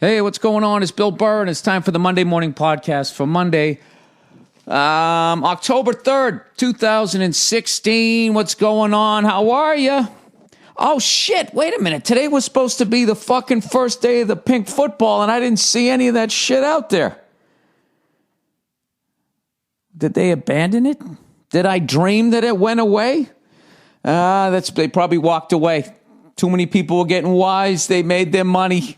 Hey, what's going on? It's Bill Burr, and it's time for the Monday Morning Podcast for Monday, October 3rd, 2016. What's going on? How are you? Oh, shit. Wait a minute. Today was supposed to be the fucking first day of the pink football, and I didn't see any of that shit out there. Did they abandon it? Did I dream that it went away? They probably walked away. Too many people were getting wise. They made their money.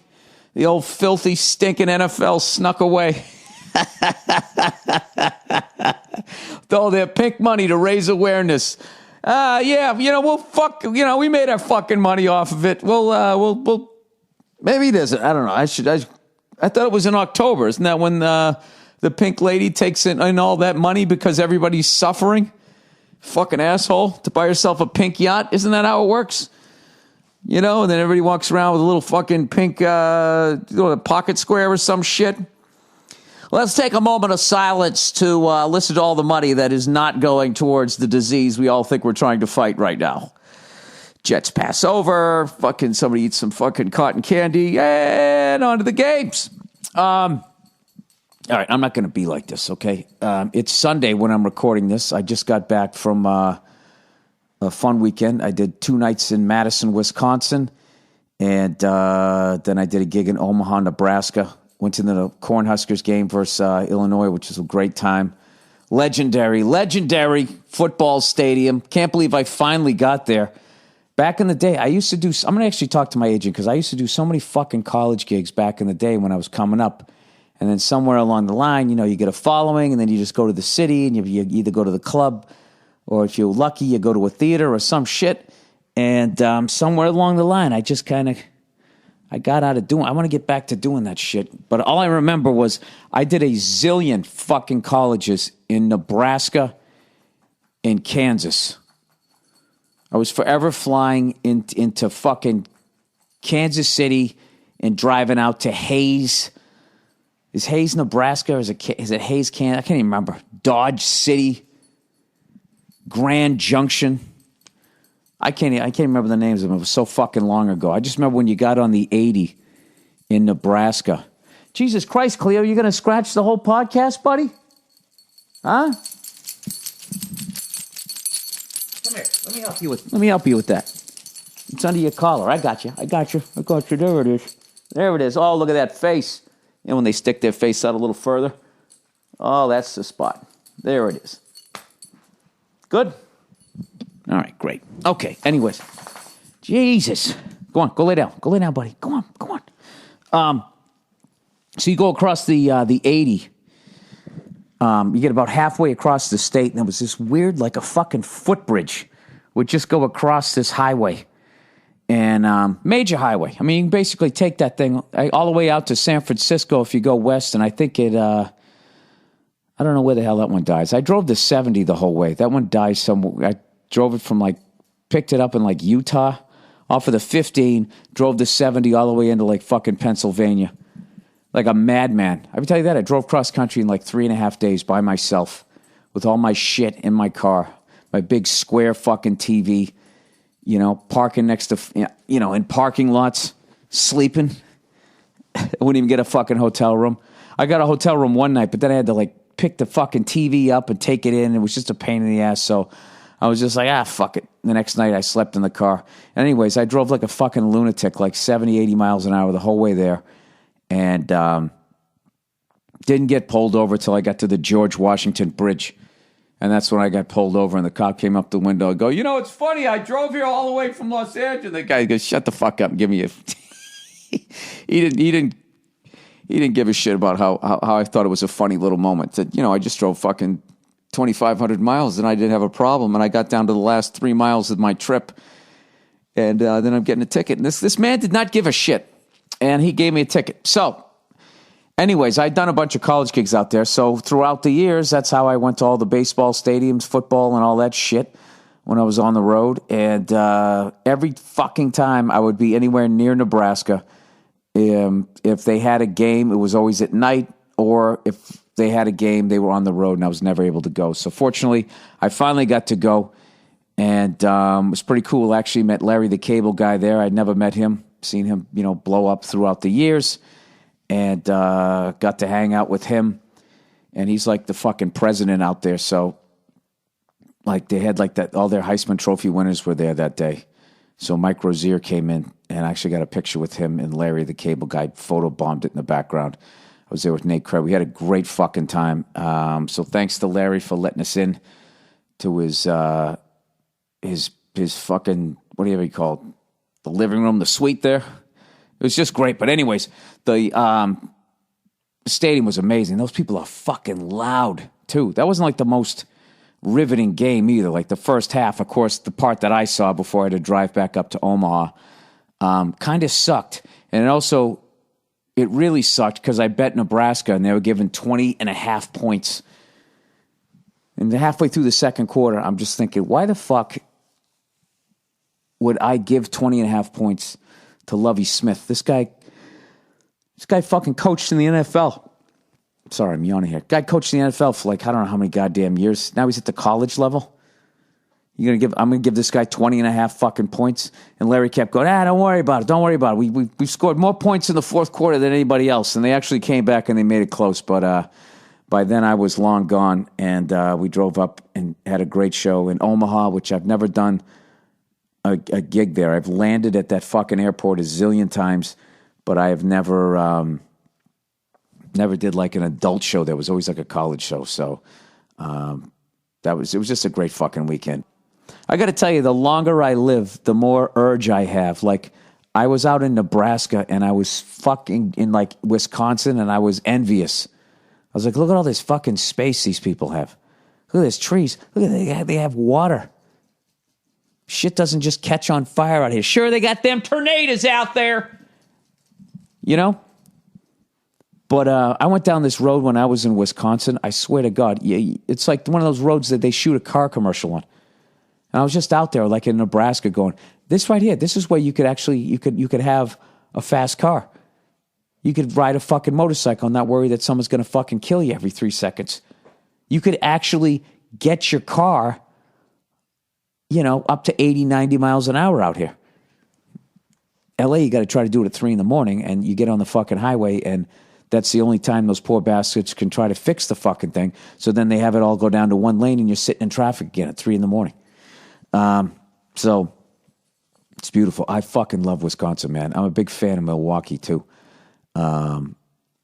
The old filthy, stinking NFL snuck away. With all their pink money to raise awareness. We made our fucking money off of it. We'll maybe it isn't. I don't know. I thought it was in October. Isn't that when the pink lady takes in all that money because everybody's suffering? Fucking asshole. To buy yourself a pink yacht. Isn't that how it works? And then everybody walks around with a little fucking pink pocket square or some shit. Let's take a moment of silence to listen to all the money that is not going towards the disease we all think we're trying to fight right now. Jets pass over, fucking somebody eats some fucking cotton candy, and on to the games. All right, I'm not going to be like this, okay? It's Sunday when I'm recording this. I just got back from a fun weekend. I did 2 nights in Madison, Wisconsin, and then I did a gig in Omaha, Nebraska. Went to the Cornhuskers game versus Illinois, which was a great time. Legendary football stadium. Can't believe I finally got there. Back in the day, I'm going to actually talk to my agent because I used to do so many fucking college gigs back in the day when I was coming up. And then somewhere along the line, you get a following, and then you just go to the city, and you either go to the club, or if you're lucky, you go to a theater or some shit. And somewhere along the line, I got out of doing. I want to get back to doing that shit. But all I remember was I did a zillion fucking colleges in Nebraska and Kansas. I was forever flying into fucking Kansas City and driving out to Hayes. Is Hayes, Nebraska, or is it Hayes, Kansas? I can't even remember. Dodge City. Grand Junction. I can't remember the names of them. It was so fucking long ago. I just remember when you got on the 80 in Nebraska. Jesus Christ, Cleo, you going to scratch the whole podcast, buddy? Huh? Come here. Let me help you with that. It's under your collar. I got you. There it is. Oh, look at that face. When they stick their face out a little further. Oh, that's the spot. There it is. Good? All right, great. Okay, anyways. Jesus. Go on, go lay down. Go lay down, buddy. Go on. So you go across the 80. You get about halfway across the state, and there was this weird, like a fucking footbridge would just go across this highway. And major highway. I mean, you can basically take that thing all the way out to San Francisco if you go west, and I think I don't know where the hell that one dies. I drove the 70 the whole way. That one dies somewhere. I drove it from picked it up in Utah, off of the 15, drove the 70 all the way into fucking Pennsylvania. Like a madman. I can tell you that. I drove cross country in 3.5 days by myself with all my shit in my car. My big square fucking TV, parking next to, in parking lots, sleeping. I wouldn't even get a fucking hotel room. I got a hotel room one night, but then I had to pick the fucking TV up and take it in. It was just a pain in the ass. So I was just fuck it. The next night I slept in the car. Anyways, I drove like a fucking lunatic, 70, 80 miles an hour the whole way there. And didn't get pulled over till I got to the George Washington Bridge. And that's when I got pulled over, and the cop came up the window and go, it's funny, I drove here all the way from Los Angeles. The guy goes, shut the fuck up and give me a... He didn't give a shit about how I thought it was a funny little moment. That, I just drove fucking 2,500 miles and I didn't have a problem. And I got down to the last 3 miles of my trip. And then I'm getting a ticket. And this man did not give a shit. And he gave me a ticket. So, anyways, I'd done a bunch of college gigs out there. So throughout the years, that's how I went to all the baseball stadiums, football, and all that shit when I was on the road. And every fucking time I would be anywhere near Nebraska, if they had a game, it was always at night, or if they had a game, they were on the road, and I was never able to go. So fortunately, I finally got to go, and it was pretty cool. I actually met Larry the Cable Guy there. I'd never met him, seen him, blow up throughout the years. and got to hang out with him. And he's like the fucking president out there. So, like, they had like that, all their Heisman Trophy winners were there that day. So Mike Rozier came in, and I actually got a picture with him, and Larry, the cable guy, photobombed it in the background. I was there with Nate Craig. We had a great fucking time. So thanks to Larry for letting us in to his fucking, whatever he called, the living room, the suite there. It was just great. But anyways, the stadium was amazing. Those people are fucking loud, too. That wasn't like the most riveting game either. Like the first half, of course, the part that I saw before I had to drive back up to Omaha, kind of sucked. And it really sucked because I bet Nebraska and they were given 20.5 points. And halfway through the second quarter, I'm just thinking, why the fuck would I give 20.5 points to Lovie Smith? This guy fucking coached in the NFL. Sorry, I'm yawning here. Guy coached in the NFL for like, I don't know how many goddamn years. Now he's at the college level. I'm going to give this guy 20.5 fucking points. And Larry kept going, don't worry about it. Don't worry about it. We scored more points in the fourth quarter than anybody else. And they actually came back and they made it close. But by then I was long gone. And we drove up and had a great show in Omaha, which I've never done a gig there. I've landed at that fucking airport a zillion times, but I have never did like an adult show. There was always like a college show. So it was just a great fucking weekend. I got to tell you, the longer I live, the more urge I have. Like, I was out in Nebraska and I was fucking in like Wisconsin and I was envious. I was like, look at all this fucking space these people have. Look at these trees. Look at they have water. Shit doesn't just catch on fire out here. Sure, they got them tornadoes out there. You know? But I went down this road when I was in Wisconsin. I swear to God, it's like one of those roads that they shoot a car commercial on. And I was just out there, like in Nebraska, going, this right here, this is where you could actually, you could have a fast car. You could ride a fucking motorcycle and not worry that someone's going to fucking kill you every 3 seconds. You could actually get your car, up to 80, 90 miles an hour out here. LA, you got to try to do it at 3 a.m, and you get on the fucking highway, and that's the only time those poor bastards can try to fix the fucking thing. So then they have it all go down to one lane, and you're sitting in traffic again at 3 a.m. So it's beautiful. I fucking love Wisconsin, man. I'm a big fan of Milwaukee too. And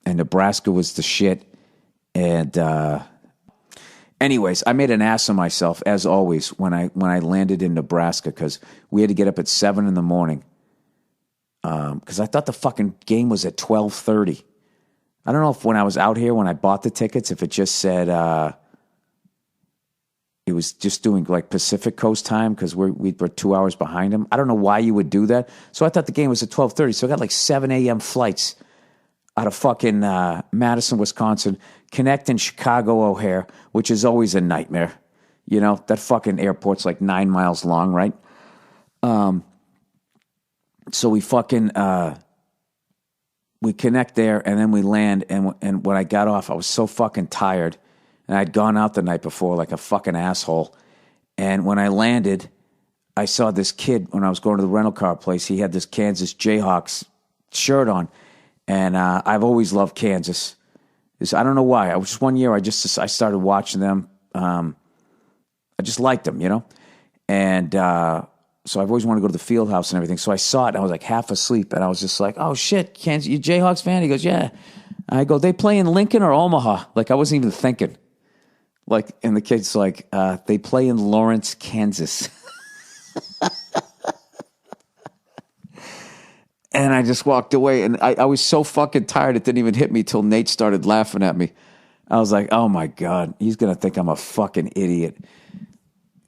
Nebraska was the shit. And anyways, I made an ass of myself as always when I landed in Nebraska, because we had to get up at 7 a.m. Because I thought the fucking game was at 12:30. I don't know if when I was out here, when I bought the tickets, if it just said it was just doing like Pacific Coast time because we were 2 hours behind them. I don't know why you would do that. So I thought the game was at 12:30. So I got like 7 a.m. flights out of fucking Madison, Wisconsin, connecting Chicago O'Hare, which is always a nightmare. That fucking airport's like 9 miles long, right? So we fucking we connect there, and then we land, and when I got off, I was so fucking tired. And I'd gone out the night before like a fucking asshole. And when I landed, I saw this kid when I was going to the rental car place. He had this Kansas Jayhawks shirt on. And I've always loved Kansas. I don't know why. Just one year I started watching them. I just liked them, And so I've always wanted to go to the field house and everything. So I saw it, and I was like half asleep. And I was just like, oh, shit, Kansas, you Jayhawks fan? He goes, yeah. I go, they play in Lincoln or Omaha? Like, I wasn't even thinking. Like, and the kid's like, they play in Lawrence, Kansas. And I just walked away, and I was so fucking tired, it didn't even hit me till Nate started laughing at me. I was like, oh my God, he's going to think I'm a fucking idiot.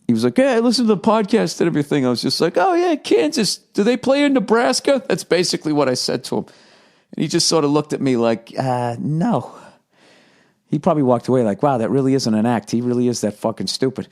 He was like, hey, I listened to the podcast and everything. I was just like, oh yeah, Kansas. Do they play in Nebraska? That's basically what I said to him. And he just sort of looked at me like, no. He probably walked away like, wow, that really isn't an act. He really is that fucking stupid.